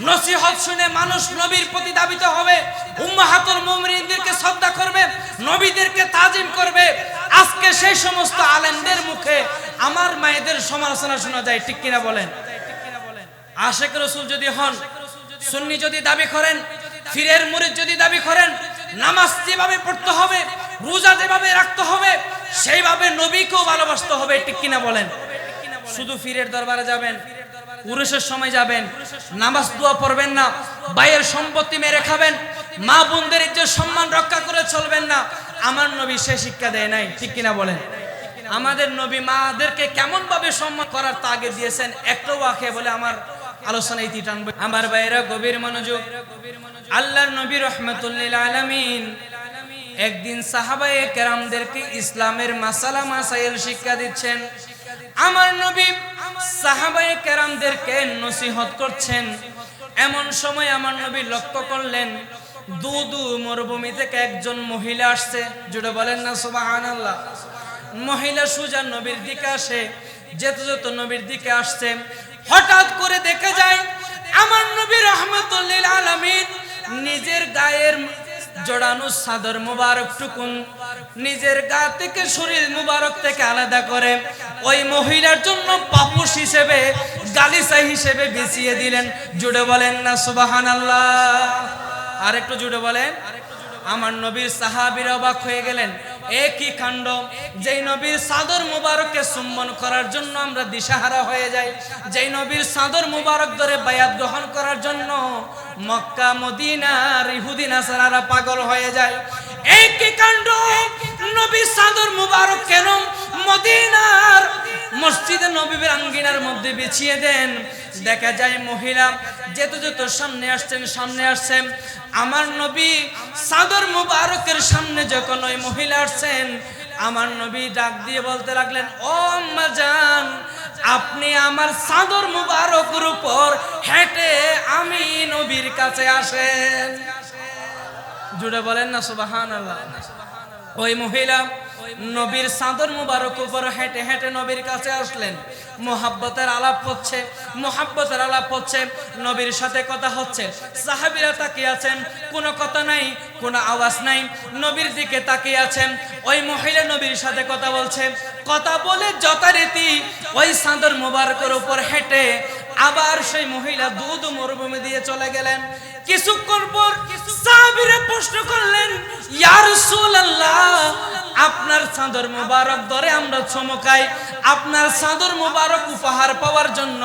নসিহত শুনে মানুষ নবীর প্রতি ধাবিত হবে, উম্মাহাতুল মুমিনিনদেরকে শ্রদ্ধা করবে, নবীদেরকে তাজিম করবে, আজকে সেই সমস্ত আলেমদের মুখে আমার মায়েদের সমালোচনা শোনা যায়, ঠিক কিনা বলেন? আশেক রাসূল যদি হন, সুন্নি যদি দাবি করেন, ফিরের মুরিদ যদি দাবি করেন, নামাজ যেভাবে পড়তে হবে, রোজা যেভাবে রাখতে হবে, সেইভাবে নবীকেও ভালোবাসতে হবে, ঠিক কিনা বলেন? শুধু ফিরের দরবারে যাবেন, উরুসের সময় যাবেন, নামাজ দোয়া পড়বেন না, ভাইয়ের সম্পত্তি মেরে খাবেন, মা বোনদের ইজ্জত সম্মান রক্ষা করে চলবেন না, আমার নবী সে শিক্ষা দেয় নাই, ঠিক কিনা বলেন? আমাদের নবী মাদেরকে কেমন ভাবে সম্মান করার তাগিদ দিয়েছেন, একটা ওয়াকিয়া বলে আমার আলোচনা ইতি টানবে। আমার ভাইয়েরা গভীর মনোযোগ। আল্লাহর নবী রাহমাতুল লিল আলামিন একদিন সাহাবায়ে কেরামদেরকে ইসলামের মাসালা মাসাইল শিক্ষা দিচ্ছেন। আমার নবী সাহাবায়ে কেরামদেরকে নসিহত করছেন। এমন সময় আমার নবী লক্ষ্য করলেন দুদু মরুভূমি থেকে একজন মহিলা আসছে, জুড়ে বলেন না সুবহানাল্লাহ। মহিলা সুজা নবীর দিকে আসে, যেতে যেতে নবীর দিকে আসছে, হঠাৎ করে দেখে যায় আমার নবী রাহমাতুল লিল আলামিন নিজের গায়ের জড়ানো চাদর মুবারক টুকুন নিজের গা থেকে শরীর মুবারক থেকে আলাদা করে ওই মহিলার জন্য পাপোশ হিসেবে, গালিচা হিসেবে বিছিয়ে দিলেন। জুড়ে বলেন না সুবহানাল্লাহ। আর একটু জুড়ে বলেন। আমার নবীর সাহাবীরা অবাক হয়ে গেলেন, একই কাণ্ড, যেই নবীর চাদর মুবারককে চুম্বন করার জন্য আমরা দিশাহারা হয়ে যাই, যেই নবীর চাদর মুবারক ধরে বায়াত গ্রহণ করার জন্য মক্কা মদিনার ইহুদি নাসারারা পাগল হয়ে যায়, একই কাণ্ড নবীর চাদর মুবারক কেন মদিনার মসজিদে নববীর আঙ্গিনার মধ্যে বিছিয়ে দেন? দেখা যায় মহিলা যেতে যেতে সামনে আসছেন, আমার নবী চাদর মুবারকের সামনে যখন ওই মহিলা আসছেন, আমার নবী ডাক দিয়ে বলতে লাগলেন, ও আম্মা জান, আপনি আমার চাদর মুবারকের উপর হেঁটে আমি নবীর কাছে আসেন। জুড়ে বলেন না সুবহানাল্লাহ। ওই মহিলা নবীর চাদর মুবারক উপর হেঁটে হেঁটে নবীর কাছে আসলেন। মোহাব্বতের আলাপ হচ্ছে, নবীর সাথে কথা হচ্ছে। সাহাবীরা তাকিয়ে আছেন, কোনো কথা নাই, কোনো আওয়াজ নাই, নবীর দিকে তাকিয়ে আছেন। ওই মহিলা নবীর সাথে কথা বলছে, কথা বলে যথারীতি ওই চাদর মুবারকের উপর হেঁটে আবার সেই মহিলা দুধ মরুভূমি দিয়ে চলে গেলেন। কিছুক্ষণ পর সাহাবীরা প্রশ্ন করলেন, ইয়া রাসূলুল্লাহ, আপনার চাদর মুবারক ধরে আমরা চমকাই, আপনার চাদর মুবারক উপহার পাওয়ার জন্য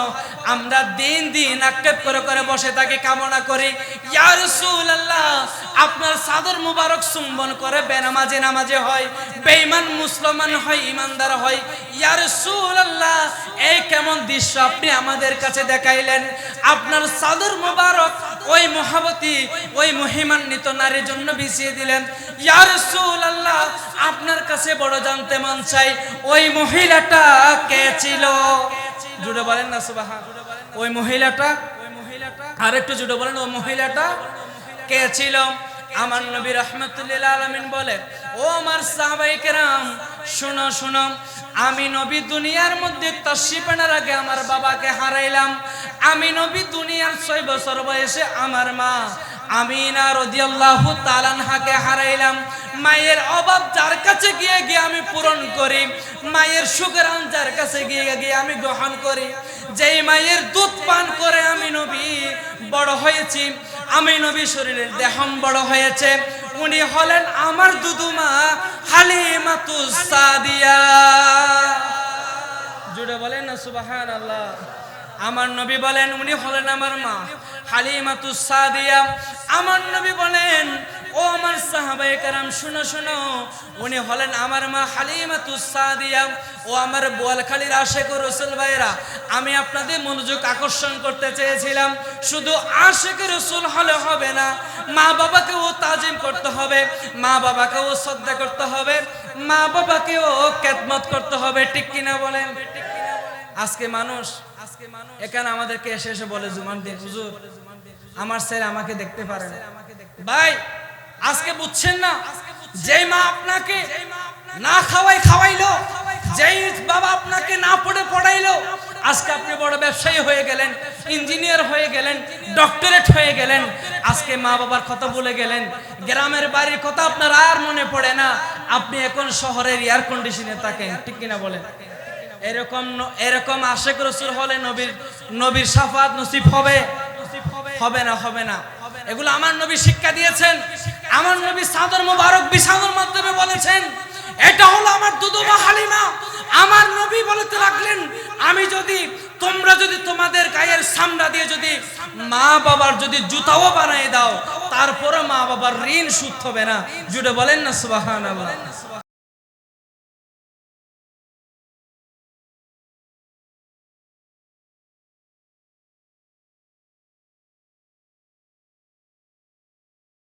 আমরা দিন দিন আক্ষেপ করে বসে থাকি, কামনা করি। ইয়া রাসূলুল্লাহ, আপনার চাদর মুবারক চুম্বন করে বেনামাজি হয়, বেঈমান মুসলমান হয়, ইমানদার হয়। ইয়া রাসূলুল্লাহ, এই কেমন দৃশ্য আপনি আমাদের কাছে দেখাইলেন? আপনার চাদর মুবারক ওই মহাবতী, ওই মহিমান্বিত নারীর জন্য বিছিয়ে দিলেন। ইয়া রাসূলুল্লাহ, আপনার কাছে বড় জানতে মন চাই, ওই মহিলাটা কে ছিল? জুড়ে বলেন না সুবহানাল্লাহ। ওই মহিলাটা, আর একটু জুড়ে বলেন, ওই মহিলাটা কে ছিল? আমার নবী রাহমাতুল লিল আলামিন বলে, ও আমার সাহাবায়ে কেরাম, শুনো, আমি নবী দুনিয়ার মধ্যে তাশরীফ আনার আগে আমার বাবাকে হারাইলাম। আমি নবী দুনিয়ার 6 বছর বয়সে আমার মা আমিনা রাদিয়াল্লাহু তাআলা আনহাকে হারাইলাম। মায়ের অভাব যার কাছে গিয়ে আমি পূরণ করি, মায়ের সুগ্রাণ যার কাছে গিয়ে আমি গ্রহণ করি, যেই মায়ের দুধ পান করে আমি নবী বড় হয়েছি, আমি নবী শরীরের দেহম বড় হয়েছে, উনি হলেন আমার দুদুমা হালিমাতুস সাদিয়া। জুড়ে বলেন না সুবহানাল্লাহ। আমার নবী বলেন উনি হলেন আমার মা হালিমাতুস সাদিয়া। আমার নবী বলেন ও আমার সাহাবায়ে কেরাম শুনো শুনো, উনি হলেন আমার মা হালিমাতুস সাদিয়া। ও আমার বোয়ালখালীর আশিক ও রাসূল ভাইরা, আমি আপনাদের মনোযোগ আকর্ষণ করতে চেয়েছিলাম, শুধু আশিক রাসূল হলে হবে না, মা বাবাকেও তাজিম করতে হবে, মা বাবাকেও শ্রদ্ধা করতে হবে, মা বাবাকেও খেদমত করতে হবে। ঠিক কিনা বলেন? আজকে মানুষ এখানে আমাদেরকে এসে এসে বলে জুমান দিন হুজুর আমার ছেলে আমাকে দেখতে পারে না। ভাই আজকে বুঝছেন না, যেই মা আপনাকে না খাওয়াইলো, যেই বাবা আপনাকে না পড়াইলো, আজকে আপনি বড় ব্যবসায়ী হয়ে গেলেন, ইঞ্জিনিয়ার হয়ে গেলেন, ডক্টরেট হয়ে গেলেন, আজকে মা বাবার কথা ভুলে গেলেন, গ্রামের বাড়ির কথা আপনার আর মনে পড়ে না, আপনি এখন শহরের এয়ার কন্ডিশনে থাকেন। ঠিক কিনা বলেন? এরকম আশিক রাসূল হলে নবীর শাফাত নসিব হবে? হবে না, হবে না। এগুলো আমার নবী শিক্ষা দিয়েছেন। আমার নবী সাদর মোবারক বিছানোর মাধ্যমে বলেছেন এটা হলো আমার দুদুমা হালিমা। আমার নবী বলতে লাগলেন তোমরা যদি তোমাদের গায়ের চামড়া দিয়ে যদি মা বাবার যদি জুতাও বানাই দাও, তারপরে মা বাবার ঋণ শোধ হবে না। জুড়ে বলেন না সুবহানাল্লাহ।